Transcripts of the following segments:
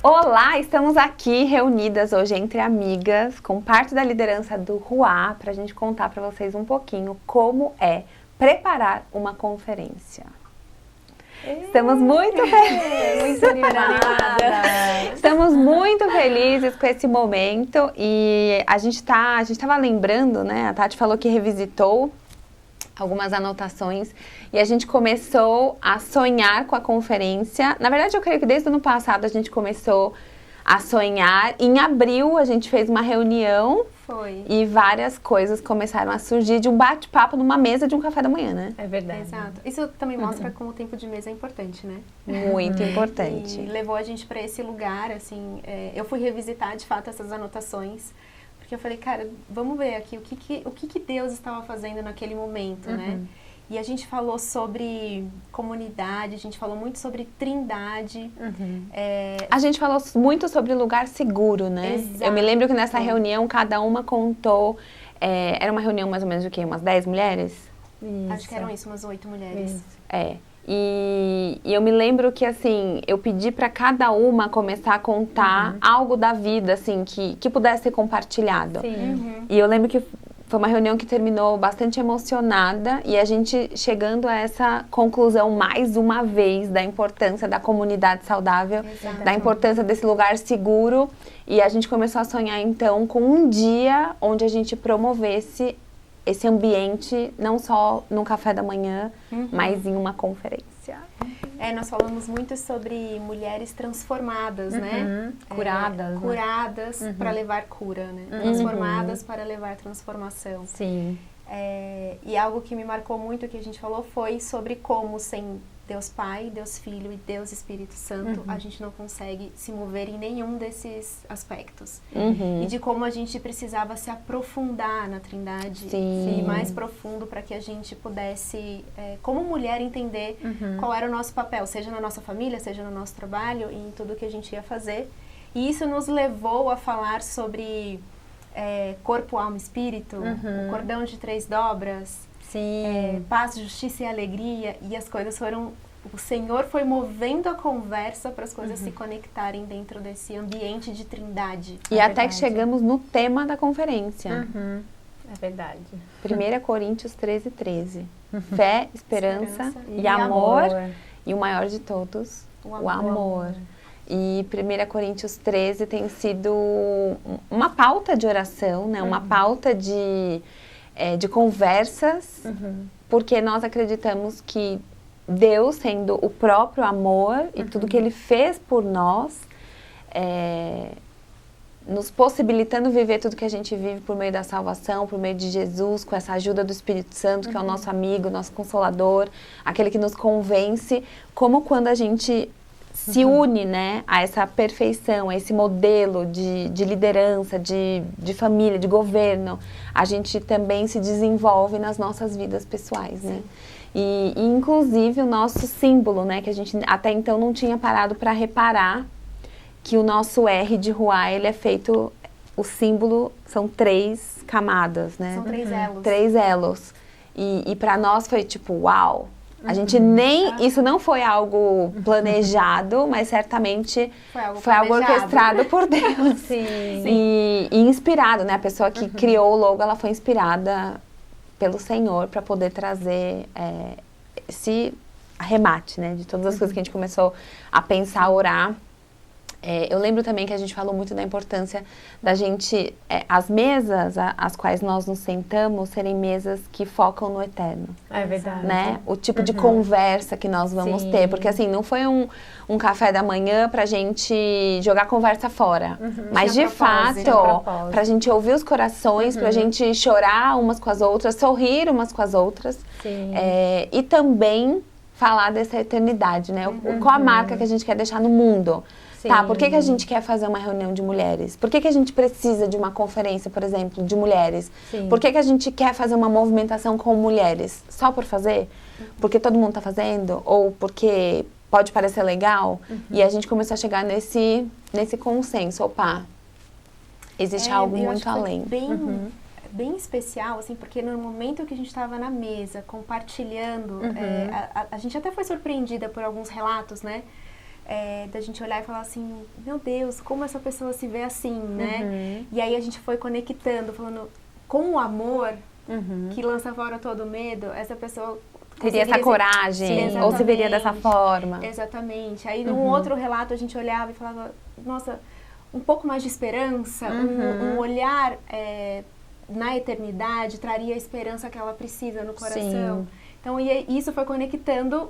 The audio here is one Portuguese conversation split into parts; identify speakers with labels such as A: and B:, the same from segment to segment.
A: Olá, estamos aqui reunidas hoje entre amigas, com parte da liderança do RUA, para a gente contar para vocês um pouquinho como é preparar uma conferência. Estamos muito felizes, estamos muito felizes com esse momento e a gente estava lembrando, né? A Tati falou que revisitou algumas anotações e a gente começou a sonhar com a conferência. Na verdade, eu creio que desde o ano passado a gente começou a sonhar. Em abril, a gente fez uma reunião.
B: Foi.
A: E várias coisas começaram a surgir de um bate-papo numa mesa de um café da manhã, né?
B: É verdade. Exato. Isso também mostra como o tempo de mesa é importante, né?
A: Muito importante.
B: E levou a gente para esse lugar, assim, eu fui revisitar, de fato, essas anotações. Porque eu falei, cara, vamos ver aqui o que Deus estava fazendo naquele momento, né? E a gente falou sobre comunidade, a gente falou muito sobre trindade.
A: A gente falou muito sobre lugar seguro, né?
B: Exato.
A: Eu me lembro que nessa reunião, cada uma contou... era uma reunião mais ou menos de quê? Umas 10 mulheres?
B: Isso. Acho que eram isso, umas 8 mulheres.
A: Isso. E eu me lembro que, assim, eu pedi para cada uma começar a contar algo da vida, assim, que pudesse ser compartilhado.
B: Sim.
A: E eu lembro que foi uma reunião que terminou bastante emocionada e a gente chegando a essa conclusão mais uma vez da importância da comunidade saudável, da importância desse lugar seguro. E a gente começou a sonhar, então, com um dia onde a gente promovesse esse ambiente, não só num café da manhã, mas em uma conferência.
B: Nós falamos muito sobre mulheres transformadas, né?
C: Curadas.
B: Curadas para levar cura, né? Transformadas para levar transformação.
C: Sim.
B: E algo que me marcou muito que a gente falou foi sobre como sem Deus Pai, Deus Filho e Deus Espírito Santo, a gente não consegue se mover em nenhum desses aspectos. E de como a gente precisava se aprofundar na Trindade, ir mais profundo para que a gente pudesse, como mulher, entender qual era o nosso papel, seja na nossa família, seja no nosso trabalho, em tudo que a gente ia fazer. E isso nos levou a falar sobre corpo, alma e espírito, o cordão de 3 dobras, paz, justiça e alegria, e as coisas foram... O Senhor foi movendo a conversa para as coisas se conectarem dentro desse ambiente de trindade.
A: E até que chegamos no tema da conferência.
C: É verdade.
A: 1 Coríntios 13:13. Fé, esperança e amor. E o maior de todos, o amor. E 1 Coríntios 13 tem sido uma pauta de oração, né? Uma pauta de conversas, porque nós acreditamos que Deus, sendo o próprio amor e tudo que Ele fez por nós, nos possibilitando viver tudo que a gente vive por meio da salvação, por meio de Jesus, com essa ajuda do Espírito Santo, que é o nosso amigo, nosso consolador, aquele que nos convence, como quando a gente se une, né, a essa perfeição, a esse modelo de liderança, de família, de governo, a gente também se desenvolve nas nossas vidas pessoais, né? E inclusive o nosso símbolo, né, que a gente até então não tinha parado para reparar que o nosso R de RUA, ele é feito, o símbolo são 3 camadas, né?
B: São 3 elos.
A: 3 elos. E para nós foi tipo, uau! A gente isso não foi algo planejado, mas certamente foi algo orquestrado por Deus. E inspirado, né? A pessoa que criou o logo, ela foi inspirada pelo Senhor para poder trazer esse arremate, né? De todas as coisas que a gente começou a pensar, a orar. Eu lembro também que a gente falou muito da importância da gente, as mesas às quais nós nos sentamos, serem mesas que focam no eterno.
C: É verdade.
A: Né? O tipo de conversa que nós vamos ter, porque assim, não foi um café da manhã pra gente jogar conversa fora, mas de fato, pra gente ouvir os corações, pra gente chorar umas com as outras, sorrir umas com as outras, e também falar dessa eternidade, né? Qual a marca que a gente quer deixar no mundo? Tá, por que a gente quer fazer uma reunião de mulheres? Por que a gente precisa de uma conferência, por exemplo, de mulheres? Por que a gente quer fazer uma movimentação com mulheres? Só por fazer? Porque todo mundo tá fazendo? Ou porque pode parecer legal? E a gente começou a chegar nesse consenso. Opa, existe algo muito além.
B: Bem especial, assim, porque no momento que a gente estava na mesa, compartilhando, a gente até foi surpreendida por alguns relatos, né? da gente olhar e falar assim, meu Deus, como essa pessoa se vê assim, né? E aí a gente foi conectando, falando, com o amor que lança fora todo o medo, essa pessoa
A: teria essa coragem, ou se veria dessa forma.
B: Exatamente. Aí num outro relato a gente olhava e falava, nossa, um pouco mais de esperança, um olhar na eternidade traria a esperança que ela precisa no coração. Sim. Então isso foi conectando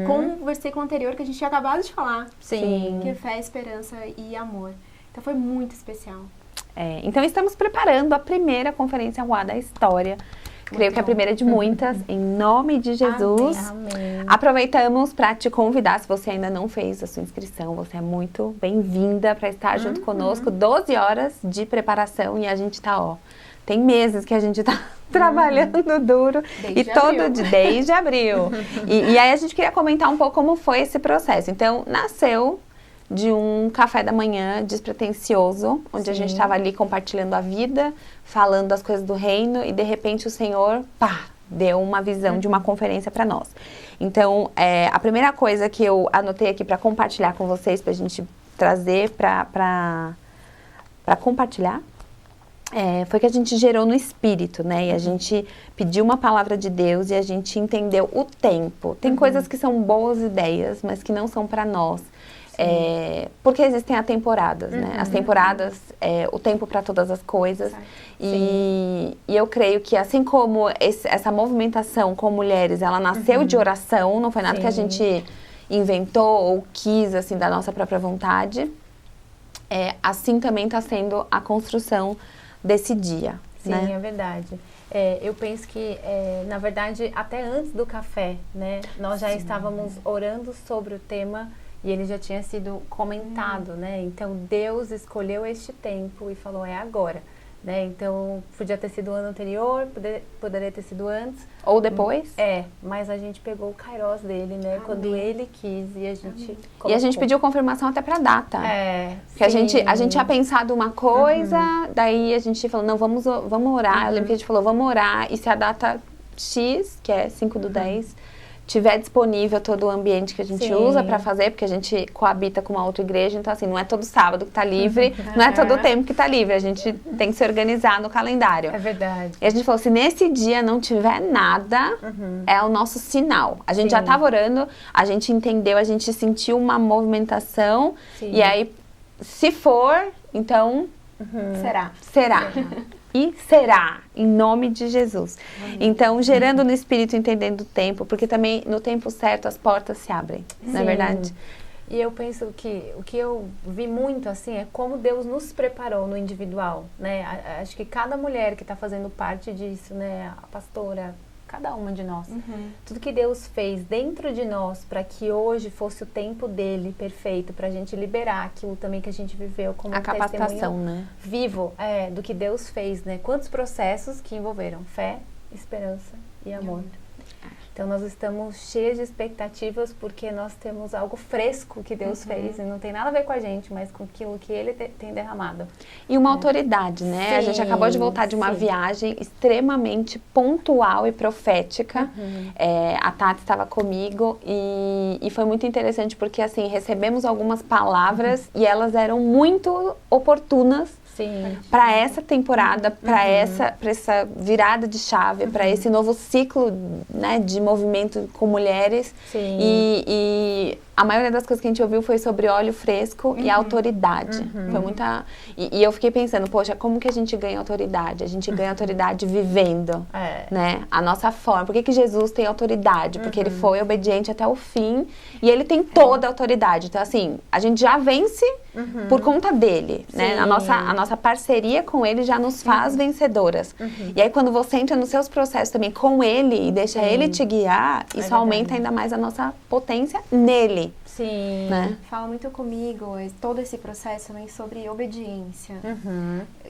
B: com o versículo anterior que a gente tinha acabado de falar.
A: Sim.
B: Que é fé, esperança e amor. Então foi muito especial.
A: Então estamos preparando a primeira conferência UA da história. Creio que é a primeira de muitas, em nome de Jesus.
C: Amém.
A: Aproveitamos para te convidar, se você ainda não fez a sua inscrição, você é muito bem-vinda para estar junto conosco. 12 horas de preparação e a gente tá, tem meses que a gente tá trabalhando duro. Desde abril. E aí a gente queria comentar um pouco como foi esse processo. Então, nasceu de um café da manhã despretensioso, onde a gente estava ali compartilhando a vida, falando das coisas do reino, e de repente o Senhor, deu uma visão de uma conferência para nós. Então, a primeira coisa que eu anotei aqui para compartilhar com vocês, para a gente trazer para compartilhar, foi que a gente gerou no Espírito, né? E a gente pediu uma palavra de Deus e a gente entendeu o tempo. Tem coisas que são boas ideias, mas que não são para nós. Porque existem as temporadas, né? As temporadas, o tempo para todas as coisas. E eu creio que assim como essa movimentação com mulheres, ela nasceu de oração, não foi nada que a gente inventou ou quis, assim, da nossa própria vontade. Assim também está sendo a construção desse dia.
C: Sim,
A: né?
C: É verdade. Eu penso que, na verdade, até antes do café, né? Nós já estávamos orando sobre o tema e ele já tinha sido comentado, né? Então, Deus escolheu este tempo e falou, é agora, né? Então, podia ter sido o ano anterior, poderia ter sido antes.
A: Ou depois.
C: Mas a gente pegou o Kairos dele, né? Amém. Quando ele quis e a gente colocou.
A: E a gente pediu confirmação até pra data. Porque a gente tinha pensado uma coisa, daí a gente falou, não, vamos orar. Eu lembro que a gente falou, vamos orar, e se a data X, que é 5/10, tiver disponível todo o ambiente que a gente usa para fazer, porque a gente coabita com uma outra igreja, então assim, não é todo sábado que tá livre, não é todo tempo que tá livre, a gente tem que se organizar no calendário.
C: É verdade.
A: E a gente falou, se nesse dia não tiver nada, é o nosso sinal. A gente já tava orando, a gente entendeu, a gente sentiu uma movimentação, e aí, se for, então... Será. E será, em nome de Jesus. Então, gerando no Espírito, entendendo o tempo, porque também no tempo certo as portas se abrem, não é verdade?
C: E eu penso que o que eu vi muito, assim, é como Deus nos preparou no individual, né? Acho que cada mulher que está fazendo parte disso, né? A pastora, cada uma de nós. Tudo que Deus fez dentro de nós para que hoje fosse o tempo dele perfeito, para a gente liberar aquilo também que a gente viveu como
A: a capacitação, né?
C: Vivo, do que Deus fez, né? Quantos processos que envolveram fé, esperança e amor. Então, nós estamos cheios de expectativas porque nós temos algo fresco que Deus fez e não tem nada a ver com a gente, mas com aquilo que Ele tem derramado.
A: E uma autoridade, né?
C: Sim,
A: a gente acabou de voltar de uma viagem extremamente pontual e profética. A Tati estava comigo e foi muito interessante porque, assim, recebemos algumas palavras e elas eram muito oportunas para essa temporada, para essa virada de chave, para esse novo ciclo, né, de movimento com mulheres. E a maioria das coisas que a gente ouviu foi sobre óleo fresco e autoridade. Foi muita... E eu fiquei pensando, poxa, como que a gente ganha autoridade? A gente ganha autoridade vivendo, né? A nossa forma. Por que Jesus tem autoridade? Porque ele foi obediente até o fim e ele tem toda a autoridade. Então, assim, a gente já vence por conta dele, né? A nossa parceria com ele já nos faz vencedoras. E aí, quando você entra nos seus processos também com ele e deixa ele te guiar, isso aumenta ainda mais a nossa potência nele. Né?
B: Fala muito comigo todo esse processo também sobre obediência.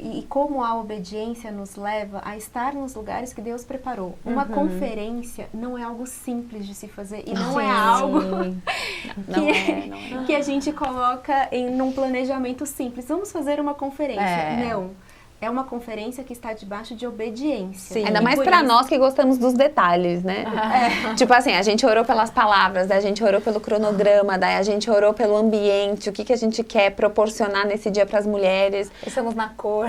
B: E como a obediência nos leva a estar nos lugares que Deus preparou. Uma conferência não é algo simples de se fazer e não é algo que a gente coloca num planejamento simples. Vamos fazer uma conferência. Não. é uma conferência que está debaixo de obediência.
A: Sim. Ainda mais para nós que gostamos dos detalhes, né? Tipo assim, a gente orou pelas palavras, daí a gente orou pelo cronograma, daí a gente orou pelo ambiente, o que a gente quer proporcionar nesse dia para as mulheres.
C: Pensamos na cor.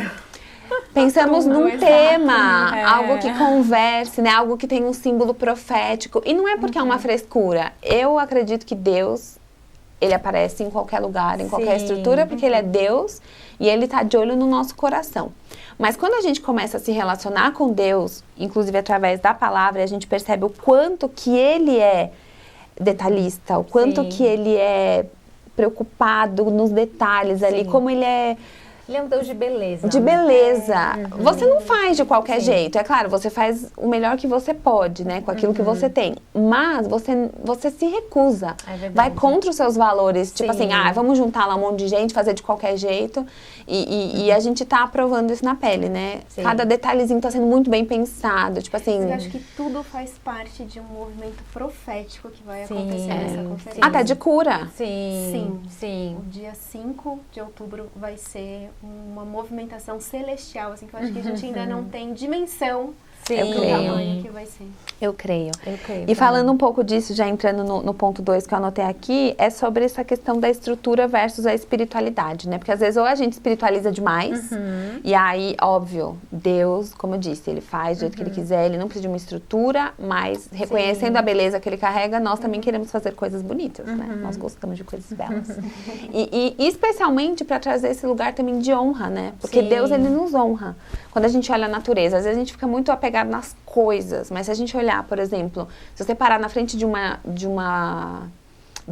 A: Pensamos num tema, algo que converse, né? Algo que tenha um símbolo profético. E não é porque é uma frescura. Eu acredito que Deus, ele aparece em qualquer lugar, em qualquer estrutura, porque ele é Deus e ele tá de olho no nosso coração. Mas quando a gente começa a se relacionar com Deus, inclusive através da palavra, a gente percebe o quanto que ele é detalhista, o quanto que ele é preocupado nos detalhes ali, como ele é...
C: Ele é um Deus de beleza.
A: De beleza. Você não faz de qualquer jeito. É claro, você faz o melhor que você pode, né? Com aquilo que você tem. Mas você se recusa. Vai contra os seus valores. Tipo assim, vamos juntar lá um monte de gente, fazer de qualquer jeito. E a gente tá aprovando isso na pele, né? Sim. Cada detalhezinho tá sendo muito bem pensado. Tipo assim...
B: Eu acho que tudo faz parte de um movimento profético que vai acontecer nessa conferência.
A: Até de cura.
B: Sim. O dia 5 de outubro vai ser uma movimentação celestial, assim, que eu acho que a gente ainda não tem dimensão do tamanho que vai ser.
A: Eu creio. E falando um pouco disso, já entrando no ponto 2 que eu anotei aqui, é sobre essa questão da estrutura versus a espiritualidade, né? Porque às vezes ou a gente espiritualiza demais, e aí, óbvio, Deus, como eu disse, ele faz do jeito que ele quiser, ele não precisa de uma estrutura, mas reconhecendo a beleza que ele carrega, nós também queremos fazer coisas bonitas, né? Nós gostamos de coisas belas. E especialmente para trazer esse lugar também de honra, né? Porque Deus, ele nos honra. Quando a gente olha a natureza, às vezes a gente fica muito apegado nas coisas, mas se a gente olhar, por exemplo, se você parar na frente de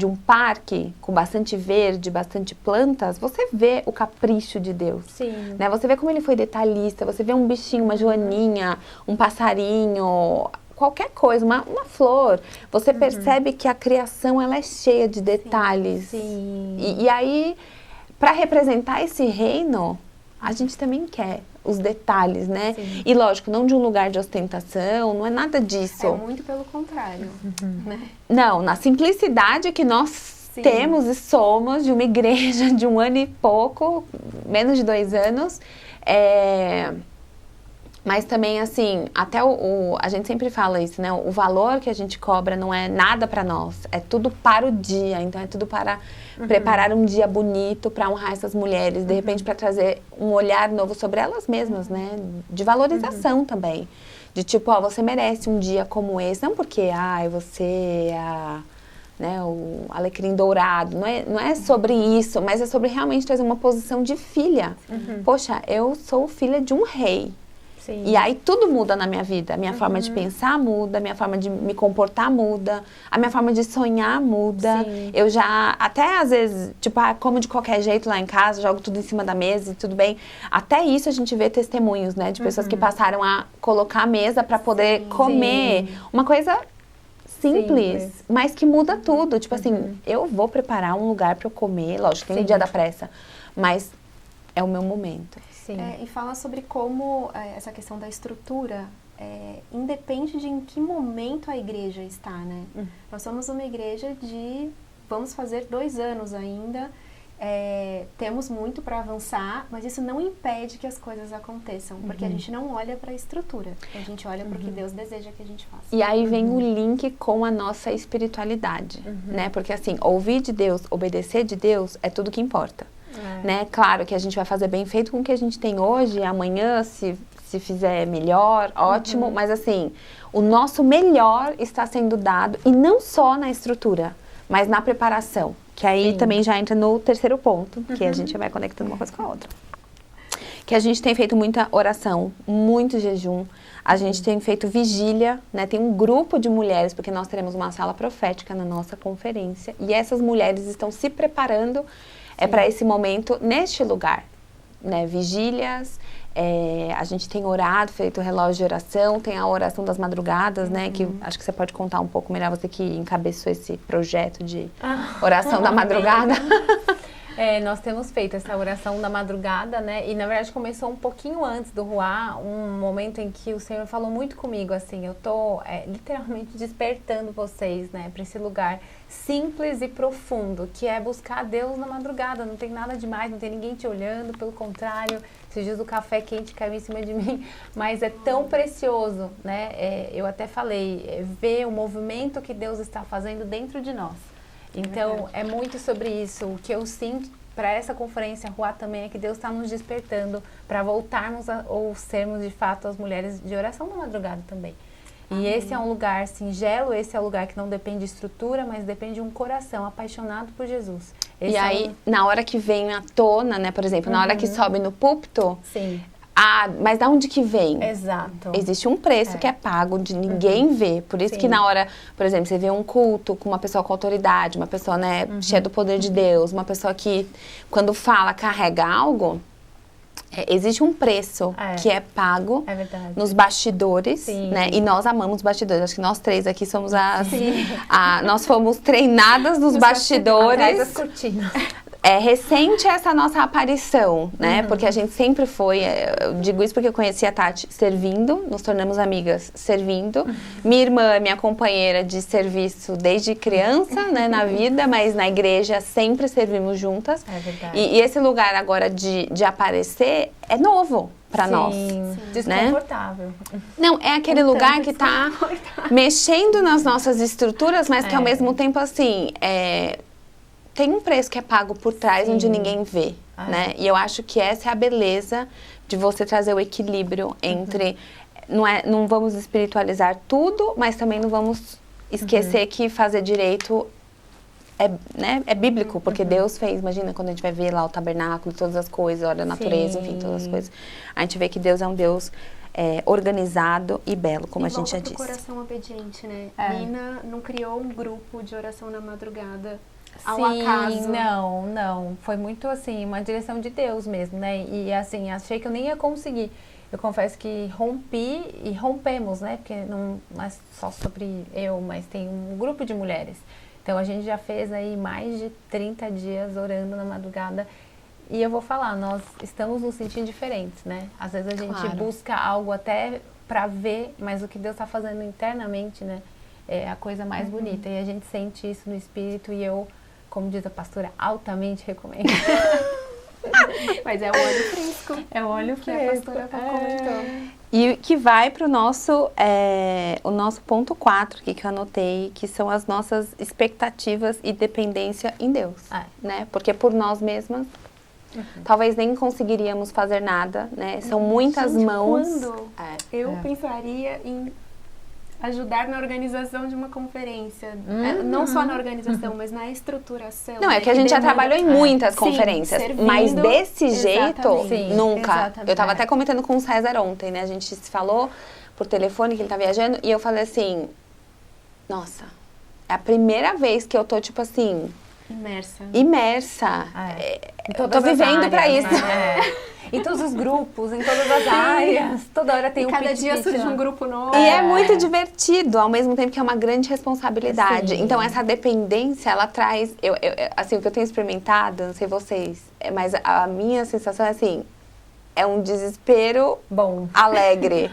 A: um parque com bastante verde, bastante plantas, você vê o capricho de Deus. Né? Você vê como ele foi detalhista, você vê um bichinho, uma joaninha, um passarinho, qualquer coisa, uma flor. Você percebe que a criação, ela é cheia de detalhes. E aí, para representar esse reino, a gente também quer os detalhes, né? E lógico, não de um lugar de ostentação, não é nada disso.
B: É muito pelo contrário, né?
A: Não, na simplicidade que nós temos e somos de uma igreja de 1 ano e pouco, menos de 2 anos, mas também, assim, até a gente sempre fala isso, né? O valor que a gente cobra não é nada para nós, é tudo para o dia. Então, é tudo para preparar um dia bonito, para honrar essas mulheres, de repente para trazer um olhar novo sobre elas mesmas, né? De valorização também. De tipo, ó, você merece um dia como esse, não porque, você é né, o alecrim dourado, não é sobre isso, mas é sobre realmente trazer uma posição de filha. Poxa, eu sou filha de um rei. E aí tudo muda na minha vida. A minha forma de pensar muda, a minha forma de me comportar muda, a minha forma de sonhar muda. Eu já, até às vezes, tipo, como de qualquer jeito lá em casa, jogo tudo em cima da mesa e tudo bem. Até isso a gente vê testemunhos, né? De pessoas que passaram a colocar a mesa para poder comer. Uma coisa simples, mas que muda tudo. Tipo assim, eu vou preparar um lugar para eu comer, lógico, tem o dia da pressa, mas é o meu momento.
B: E fala sobre como essa questão da estrutura independe de em que momento a igreja está, né? Nós somos uma igreja vamos fazer 2 anos ainda, temos muito para avançar, mas isso não impede que as coisas aconteçam, porque a gente não olha para a estrutura, a gente olha para o que Deus deseja que a gente faça.
A: E aí vem o link com a nossa espiritualidade, né? Porque assim, ouvir de Deus, obedecer de Deus é tudo que importa. Né? Claro que a gente vai fazer bem feito com o que a gente tem hoje, amanhã, se fizer melhor, ótimo, mas assim, o nosso melhor está sendo dado, e não só na estrutura, mas na preparação, que aí também já entra no terceiro ponto, que a gente vai conectando uma coisa com a outra. Que a gente tem feito muita oração, muito jejum, a gente tem feito vigília, né? Tem um grupo de mulheres, porque nós teremos uma sala profética na nossa conferência, e essas mulheres estão se preparando para esse momento neste lugar, né? Vigílias, a gente tem orado, feito relógio de oração, tem a oração das madrugadas, né? Que acho que você pode contar um pouco melhor, você que encabeçou esse projeto de oração da madrugada.
C: Nós temos feito essa oração da madrugada, né? E na verdade começou um pouquinho antes do Ruá, um momento em que o Senhor falou muito comigo, assim, eu tô literalmente despertando vocês, né? Para esse lugar simples e profundo, que é buscar Deus na madrugada. Não tem nada demais, não tem ninguém te olhando, pelo contrário. Esses dias o café quente caiu em cima de mim, mas é tão precioso, né? Eu até falei, ver o movimento que Deus está fazendo dentro de nós. Então, é muito sobre isso. O que eu sinto para essa conferência Ruá também é que Deus está nos despertando para voltarmos ou sermos de fato as mulheres de oração na madrugada também. E esse é um lugar singelo, esse é um lugar que não depende de estrutura, mas depende de um coração apaixonado por Jesus.
A: E aí, na hora que vem à tona, né, por exemplo, na hora que sobe no púlpito,
C: sim.
A: Mas da onde que vem?
C: Exato.
A: Existe um preço que é pago de ninguém ver. Por isso que na hora, por exemplo, você vê um culto com uma pessoa com autoridade, uma pessoa, né, cheia do poder de Deus, uma pessoa que, quando fala, carrega algo, existe um preço que é pago nos bastidores, né? E nós amamos bastidores. Acho que nós três aqui somos nós fomos treinadas nos bastidores.
C: Atrás das cortinas.
A: Recente essa nossa aparição, né? Porque a gente sempre foi, eu digo isso porque eu conheci a Tati servindo, nos tornamos amigas servindo. Minha irmã é minha companheira de serviço desde criança, né, na vida, mas na igreja sempre servimos juntas.
C: É verdade.
A: E esse lugar agora de aparecer é novo para nós.
C: Desconfortável.
A: Né? Não, é aquele lugar que tá mexendo nas nossas estruturas, mas que ao mesmo tempo, assim, tem um preço que é pago por trás, onde ninguém vê, né? E eu acho que essa é a beleza de você trazer o equilíbrio entre... Não vamos espiritualizar tudo, mas também não vamos esquecer que fazer direito é bíblico, porque Deus fez. Imagina quando a gente vai ver lá o tabernáculo, todas as coisas, olha a natureza, enfim, todas as coisas. A gente vê que Deus é um Deus organizado e belo, como a gente já disse.
B: E coração obediente, né? Nina não criou um grupo de oração na madrugada ao acaso.
C: Não. Foi muito, assim, uma direção de Deus mesmo, né? E, assim, achei que eu nem ia conseguir. Eu confesso que rompi e rompemos, né? Porque não é só sobre eu, mas tem um grupo de mulheres. Então, a gente já fez aí mais de 30 dias orando na madrugada. E eu vou falar, nós estamos nos sentindo diferentes, né? Às vezes a gente busca algo até pra ver, mas o que Deus está fazendo internamente, né? É a coisa mais bonita. E a gente sente isso no espírito e eu, como diz a pastora, altamente recomendo.
B: Mas é o olho fresco.
C: É o olho
B: que a pastora comentou.
A: E que vai para o nosso ponto 4 aqui que eu anotei, que são as nossas expectativas e dependência em Deus, né? Porque por nós mesmas, talvez nem conseguiríamos fazer nada, né? São muitas mãos.
B: Quando eu pensaria em ajudar na organização de uma conferência. Não só na organização, mas na estruturação.
A: Não, é que a gente já trabalhou em muitas conferências,
B: servindo,
A: mas desse jeito, nunca.
B: Exatamente.
A: Eu tava até comentando com o César ontem, né? A gente se falou por telefone que ele tá viajando e eu falei assim, nossa, é a primeira vez que eu tô, tipo assim... Imersa.
C: Eu tô vivendo pra isso. Em todos os grupos, em todas as áreas. Toda hora tem
B: cada dia surge um grupo novo.
A: E é muito divertido, ao mesmo tempo que é uma grande responsabilidade.
C: Sim.
A: Então, essa dependência, ela traz... assim, o que eu tenho experimentado, não sei vocês, mas a minha sensação é assim... É um desespero alegre.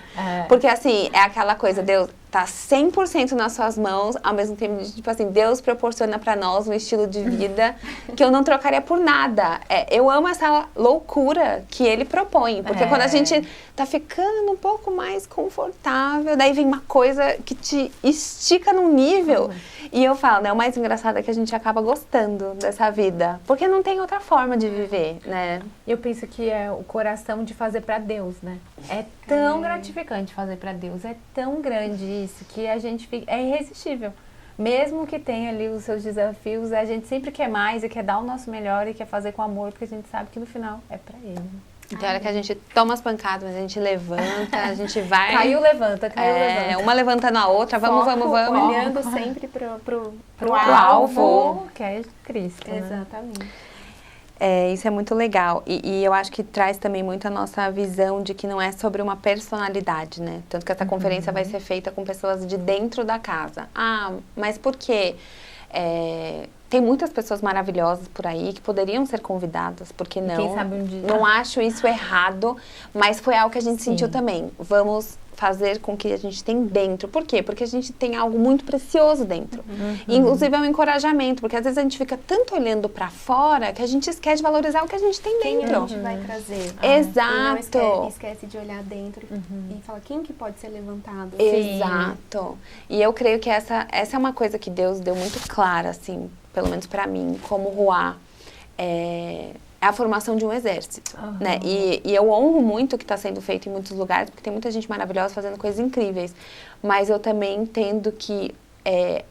A: Porque, assim, é aquela coisa, Deus tá 100% nas suas mãos, ao mesmo tempo, tipo assim, Deus proporciona pra nós um estilo de vida que eu não trocaria por nada. Eu amo essa loucura que Ele propõe. Porque quando a gente tá ficando um pouco mais confortável, daí vem uma coisa que te estica num nível. E eu falo, né, o mais engraçado é que a gente acaba gostando dessa vida. Porque não tem outra forma de viver, né?
C: Eu penso que é o coração de fazer pra Deus, né? É tão gratificante fazer pra Deus, é tão grande isso, que a gente fica... É irresistível. Mesmo que tenha ali os seus desafios, a gente sempre quer mais e quer dar o nosso melhor e quer fazer com amor, porque a gente sabe que no final é pra Ele.
A: Então, hora que a gente toma as pancadas, mas a gente levanta, a gente vai...
C: Caiu, levanta.
A: Uma levantando a outra, vamos.
B: Olhando sempre pro
C: alvo, que é Cristo.
B: Exatamente.
A: Né? Isso é muito legal. E eu acho que traz também muito a nossa visão de que não é sobre uma personalidade, né? Tanto que essa conferência vai ser feita com pessoas de dentro da casa. Mas por quê? tem muitas pessoas maravilhosas por aí que poderiam ser convidadas, porque não?
C: Quem sabe um dia.
A: Não acho isso errado, mas foi algo que a gente sentiu também. Vamos fazer com que a gente tem dentro. Por quê? Porque a gente tem algo muito precioso dentro. Inclusive é um encorajamento, porque às vezes a gente fica tanto olhando pra fora que a gente esquece de valorizar o que a gente tem
B: Quem
A: dentro.
B: a gente vai trazer.
A: Exato.
B: E não esquece de olhar dentro e falar quem que pode ser levantado.
A: Exato. E eu creio que essa é uma coisa que Deus deu muito clara, assim, pelo menos pra mim, como Ruá. É a formação de um exército, né? E eu honro muito o que está sendo feito em muitos lugares, porque tem muita gente maravilhosa fazendo coisas incríveis. Mas eu também entendo que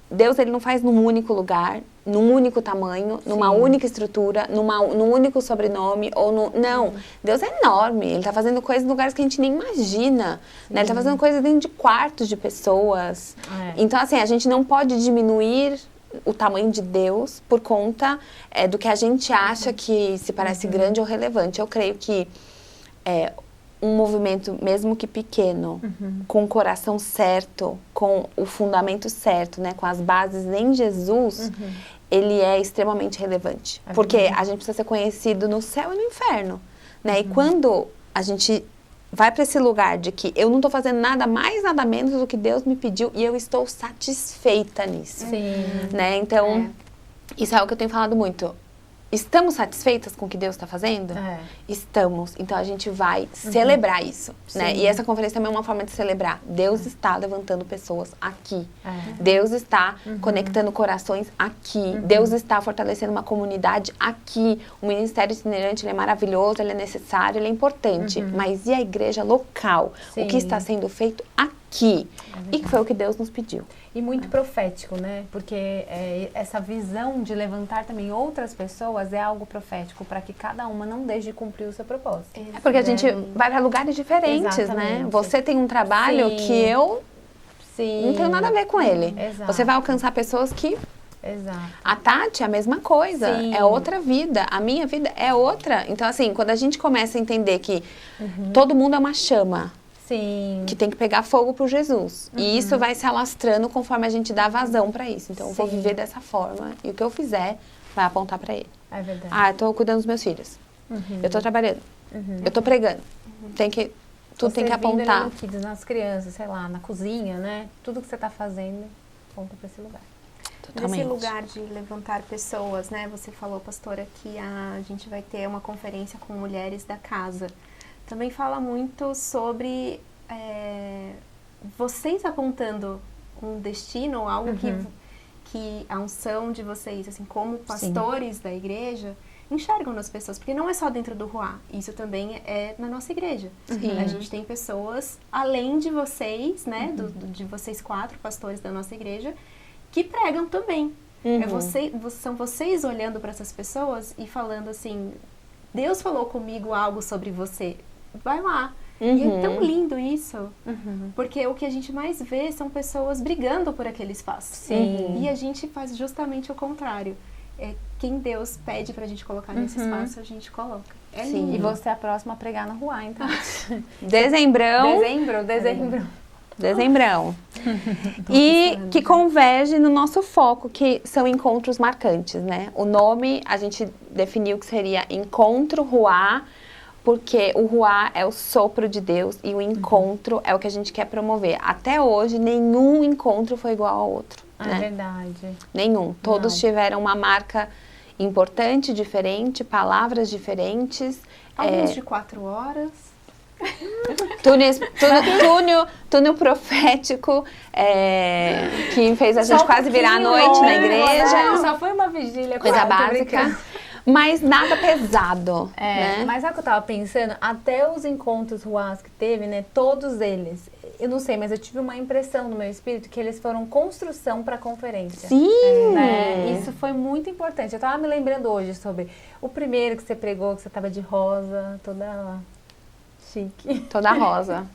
A: Deus, ele não faz num único lugar, num único tamanho, numa única estrutura, num único sobrenome, não. Deus é enorme, ele está fazendo coisas em lugares que a gente nem imagina, né? Ele está fazendo coisas dentro de quartos de pessoas. Então, assim, a gente não pode diminuir o tamanho de Deus por conta do que a gente acha que se parece grande ou relevante. Eu creio que um movimento, mesmo que pequeno, com o coração certo, com o fundamento certo, né, com as bases em Jesus, ele é extremamente relevante. Porque a gente precisa ser conhecido no céu e no inferno, né? E quando a gente vai para esse lugar de que eu não estou fazendo nada mais, nada menos do que Deus me pediu e eu estou satisfeita nisso. Né? Então, isso é algo que eu tenho falado muito. Estamos satisfeitas com o que Deus está fazendo? Estamos. Então, a gente vai celebrar isso. Né? E essa conferência também é uma forma de celebrar. Deus está levantando pessoas aqui. Deus está conectando corações aqui. Deus está fortalecendo uma comunidade aqui. O ministério itinerante, ele é maravilhoso, ele é necessário, ele é importante. Mas e a igreja local? O que está sendo feito aqui? E que foi o que Deus nos pediu.
C: E muito profético, né? Porque essa visão de levantar também outras pessoas é algo profético para que cada uma não deixe de cumprir o seu propósito.
A: É porque a gente vai para lugares diferentes, né? Você tem um trabalho que eu não tenho nada a ver com ele. Você vai alcançar pessoas que... A Tati é a mesma coisa, é outra vida, a minha vida é outra. Então, assim, quando a gente começa a entender que todo mundo é uma chama, que tem que pegar fogo por Jesus. E isso vai se alastrando conforme a gente dá vazão para isso. Então, eu vou viver dessa forma. E o que eu fizer vai apontar para ele.
C: É verdade.
A: Eu tô cuidando dos meus filhos. Eu tô trabalhando. Eu tô pregando. Tudo tem que apontar.
C: Nas crianças, sei lá, na cozinha, né? Tudo que você tá fazendo, aponta para esse lugar.
B: Nesse lugar de levantar pessoas, né? Você falou, pastora, que a gente vai ter uma conferência com mulheres da casa. Também fala muito sobre vocês apontando um destino, algo que a unção de vocês, assim, como pastores da igreja, enxergam nas pessoas. Porque não é só dentro do Ruá, isso também é na nossa igreja. A gente tem pessoas, além de vocês, né, de vocês 4 pastores da nossa igreja, que pregam também. São vocês olhando para essas pessoas e falando assim, Deus falou comigo algo sobre você. Vai lá. E é tão lindo isso. Porque o que a gente mais vê são pessoas brigando por aquele espaço. E a gente faz justamente o contrário. Quem Deus pede pra gente colocar nesse espaço, a gente coloca. É lindo.
C: E você é a próxima a pregar no Ruá, então.
A: Dezembrão. E que converge no nosso foco, que são encontros marcantes, né? O nome, a gente definiu que seria Encontro Ruá, porque o Ruá é o sopro de Deus e o encontro é o que a gente quer promover. Até hoje, nenhum encontro foi igual ao outro.
C: É verdade.
A: Nenhum. Todos tiveram uma marca importante, diferente, palavras diferentes.
B: Alguns de 4 horas.
A: Túnel profético, que fez a gente quase virar a noite na igreja.
C: Só foi uma vigília.
A: Coisa básica. Mas nada pesado, né?
C: Mas sabe o que eu tava pensando? Até os encontros ruás que teve, né? Todos eles, eu não sei, mas eu tive uma impressão no meu espírito que eles foram construção para a conferência. Né? Isso foi muito importante. Eu tava me lembrando hoje sobre o primeiro que você pregou, que você tava de rosa, toda chique.
A: Toda rosa.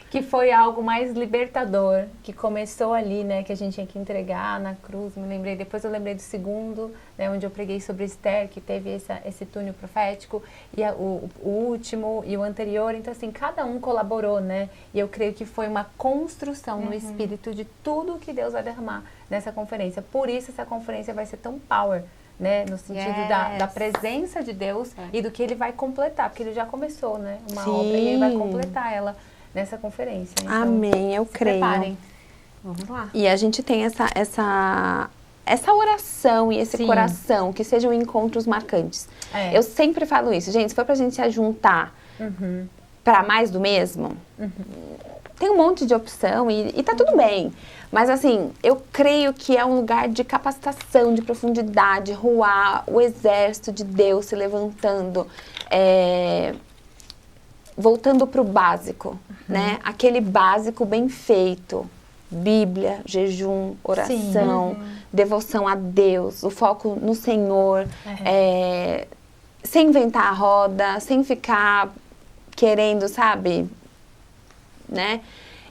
C: que foi algo mais libertador, que começou ali, né, que a gente tinha que entregar na cruz, me lembrei, depois eu lembrei do segundo, né, onde eu preguei sobre Esther, que teve esse túnel profético, e o último e o anterior, então assim, cada um colaborou, né, e eu creio que foi uma construção no espírito de tudo que Deus vai derramar nessa conferência, por isso essa conferência vai ser tão power, né, no sentido da presença de Deus e do que Ele vai completar, porque Ele já começou, né, uma obra e Ele vai completar ela nessa conferência. Então,
A: amém, eu creio.
C: Preparem.
B: Vamos lá.
A: E a gente tem essa oração e esse coração, que sejam encontros marcantes. Eu sempre falo isso, gente, se for pra gente se ajuntar pra mais do mesmo, tem um monte de opção e tá tudo bem. Mas assim, eu creio que é um lugar de capacitação, de profundidade, ruar o exército de Deus se levantando, voltando pro básico, né? Aquele básico bem feito. Bíblia, jejum, oração, devoção a Deus, o foco no Senhor, sem inventar a roda, sem ficar querendo, sabe, né?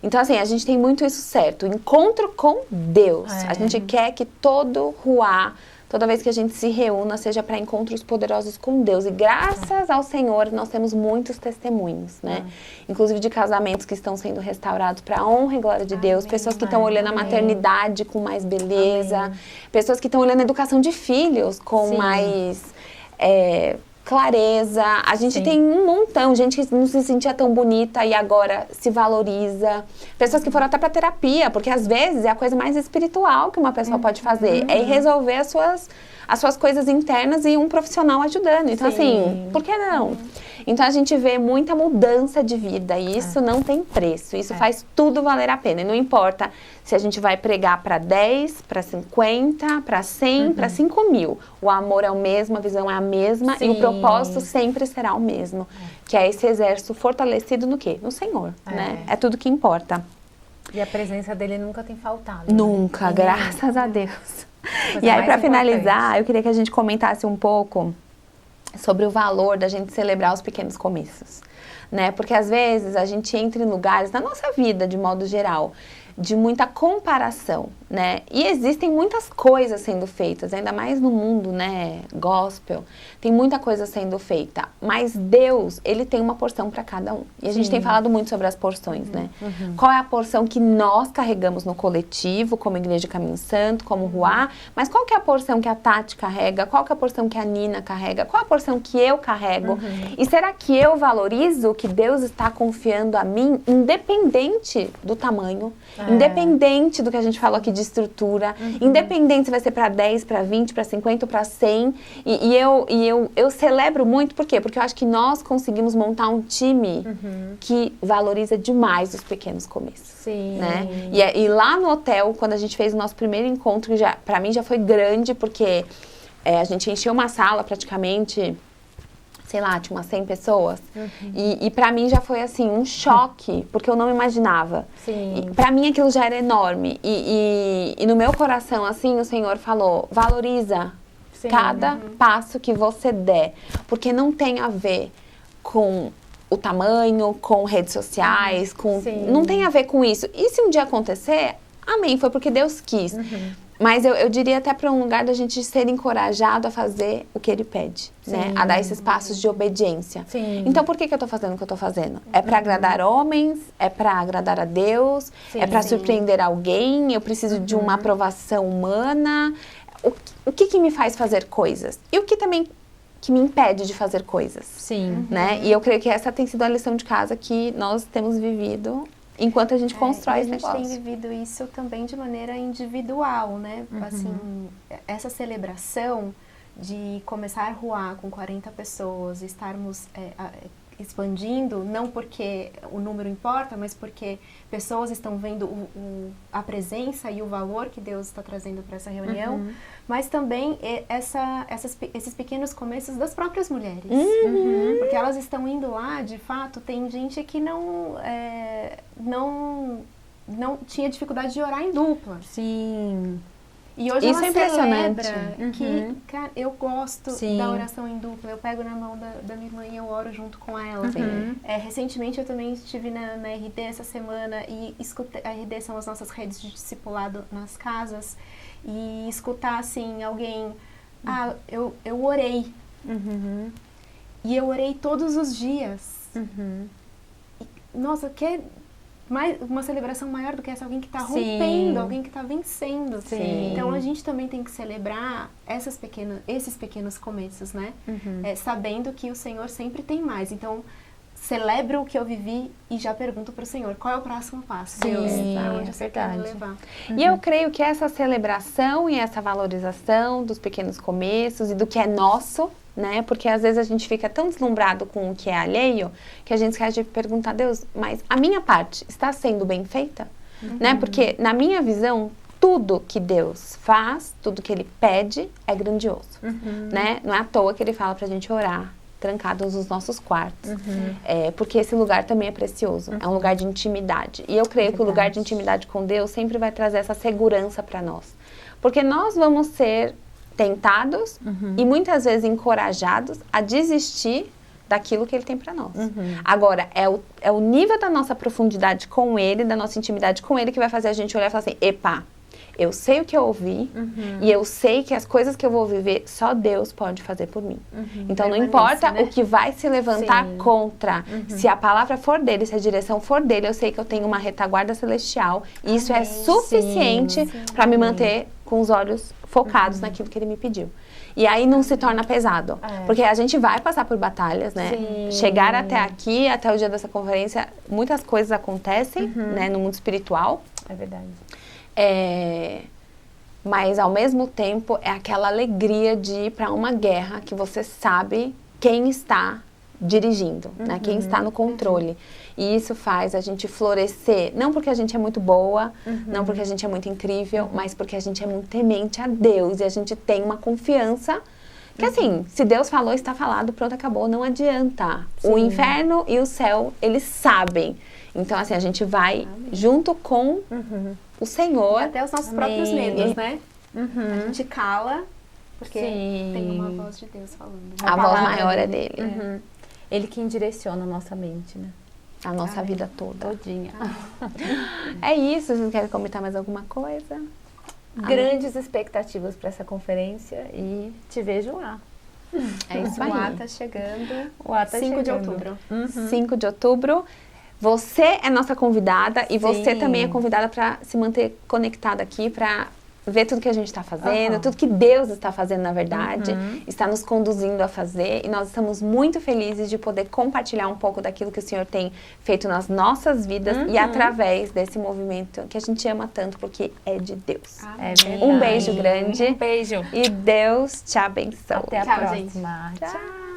A: Então, assim, a gente tem muito isso certo, encontro com Deus. A gente quer que todo ruar, toda vez que a gente se reúna, seja para encontros poderosos com Deus. E graças ao Senhor, nós temos muitos testemunhos, né? Inclusive de casamentos que estão sendo restaurados para a honra e glória de Deus. Pessoas que estão olhando a maternidade com mais beleza. Pessoas que estão olhando a educação de filhos com mais clareza. A gente tem um montão. Gente que não se sentia tão bonita e agora se valoriza. Pessoas que foram até para terapia, porque às vezes é a coisa mais espiritual que uma pessoa pode fazer. É resolver as suas coisas internas e um profissional ajudando. Então, assim, por que não? Então, a gente vê muita mudança de vida e isso não tem preço. Isso faz tudo valer a pena. E não importa se a gente vai pregar para 10, para 50, para 100, para 5 mil. O amor é o mesmo, a visão é a mesma e o propósito sempre será o mesmo. Que é esse exército fortalecido no quê? No Senhor, né? É tudo que importa.
C: E a presença dele nunca tem faltado.
A: Nunca, né? Graças a Deus. E aí, para finalizar, eu queria que a gente comentasse um pouco sobre o valor da gente celebrar os pequenos começos, né? Porque às vezes a gente entra em lugares na nossa vida, de modo geral, de muita comparação, né? E existem muitas coisas sendo feitas, ainda mais no mundo, né, gospel, tem muita coisa sendo feita, mas Deus, Ele tem uma porção para cada um. E a gente tem falado muito sobre as porções, né? Qual é a porção que nós carregamos no coletivo, como Igreja Caminho Santo, como Ruá, mas qual que é a porção que a Tati carrega? Qual que é a porção que a Nina carrega? Qual é a porção que eu carrego? E será que eu valorizo o que Deus está confiando a mim, independente do tamanho? Independente do que a gente falou aqui de estrutura, independente se vai ser para 10, para 20, para 50, para 100. E eu celebro muito, por quê? Porque eu acho que nós conseguimos montar um time que valoriza demais os pequenos começos. Né? E lá no hotel, quando a gente fez o nosso primeiro encontro, para mim já foi grande, porque a gente encheu uma sala praticamente, sei lá, tinha umas 100 pessoas. E pra mim já foi assim, um choque, porque eu não imaginava. E pra mim aquilo já era enorme. E no meu coração, assim, o Senhor falou, valoriza cada passo que você der. Porque não tem a ver com o tamanho, com redes sociais, não tem a ver com isso. E se um dia acontecer, amém, foi porque Deus quis. Mas eu diria até para um lugar da gente ser encorajado a fazer o que Ele pede, né? A dar esses passos de obediência. Então, por que eu estou fazendo o que eu estou fazendo? É para agradar homens? É para agradar a Deus? É para surpreender alguém? Eu preciso de uma aprovação humana? O que me faz fazer coisas? E o que também que me impede de fazer coisas? Né? E eu creio que essa tem sido a lição de casa que nós temos vivido enquanto a gente constrói esse negócio.
B: A gente tem vivido isso também de maneira individual, né? Assim, essa celebração de começar a ruar com 40 pessoas, estarmos expandindo, não porque o número importa, mas porque pessoas estão vendo a presença e o valor que Deus está trazendo para essa reunião, mas também esses pequenos começos das próprias mulheres. Porque elas estão indo lá, de fato, tem gente que não tinha dificuldade de orar em dupla. E hoje
A: Isso
B: ela
A: é impressionante.
B: celebra que, cara, eu gosto
C: Sim.
B: da oração em dupla. Eu pego na mão da minha irmã e eu oro junto com ela. Recentemente eu também estive na RD essa semana e escutei, a RD são as nossas redes de discipulado nas casas, e escutar assim alguém, eu orei. E eu orei todos os dias. E, nossa, uma celebração maior do que essa, alguém que está rompendo, alguém que está vencendo.
C: Sim.
B: Então a gente também tem que celebrar esses pequenos começos, né? Sabendo que o Senhor sempre tem mais. Então, celebro o que eu vivi e já pergunto para o Senhor, qual é o próximo passo? Deus, para onde você quer me levar?
A: E eu creio que essa celebração e essa valorização dos pequenos começos e do que é nosso, né? Porque às vezes a gente fica tão deslumbrado com o que é alheio, que a gente esquece de perguntar a Deus, mas a minha parte está sendo bem feita? Né? Porque na minha visão, tudo que Deus faz, tudo que Ele pede é grandioso, né? Não é à toa que Ele fala pra gente orar trancados nos nossos quartos, porque esse lugar também é precioso, é um lugar de intimidade. E eu creio que o lugar de intimidade com Deus sempre vai trazer essa segurança para nós, porque nós vamos ser tentados e muitas vezes encorajados a desistir daquilo que Ele tem para nós. Agora, é o nível da nossa profundidade com Ele, da nossa intimidade com Ele, que vai fazer a gente olhar e falar assim, epa, eu sei o que eu ouvi e eu sei que as coisas que eu vou viver, só Deus pode fazer por mim. Então, não importa o que vai se levantar contra. Se a palavra for dele, se a direção for dele, eu sei que eu tenho uma retaguarda celestial e isso é suficiente para me manter com os olhos focados naquilo que Ele me pediu. E aí não se torna pesado. Porque a gente vai passar por batalhas, né? Chegar até aqui, até o dia dessa conferência, muitas coisas acontecem, né, no mundo espiritual.
C: É verdade.
A: Mas ao mesmo tempo é aquela alegria de ir para uma guerra que você sabe quem está dirigindo, né? Quem está no controle. E isso faz a gente florescer, não porque a gente é muito boa, não porque a gente é muito incrível, mas porque a gente é muito temente a Deus e a gente tem uma confiança que assim, se Deus falou, está falado, pronto, acabou, não adianta. O inferno e o céu, eles sabem. Então assim, a gente vai junto com o Senhor.
B: E até os nossos próprios medos, né? A gente cala, porque tem uma voz de Deus falando.
A: A voz maior é dele.
C: Ele quem direciona a nossa mente, né?
A: A nossa vida toda.
C: Todinha.
A: É isso, vocês querem comentar mais alguma coisa?
C: Grandes expectativas para essa conferência e te vejo lá.
A: É isso aí.
B: O A tá chegando.
C: O A tá
B: 5 de
C: chegando.
B: outubro.
A: 5 de outubro. Você é nossa convidada e você
C: Sim.
A: também é convidada para se manter conectada aqui, para ver tudo que a gente está fazendo, tudo que Deus está fazendo, na verdade, está nos conduzindo a fazer. E nós estamos muito felizes de poder compartilhar um pouco daquilo que o Senhor tem feito nas nossas vidas e através desse movimento que a gente ama tanto, porque é de Deus.
C: É verdade.
A: Um beijo grande.
C: Um beijo.
A: E Deus te abençoe.
C: Até a
B: Tchau,
C: próxima.
B: gente.
C: Tchau.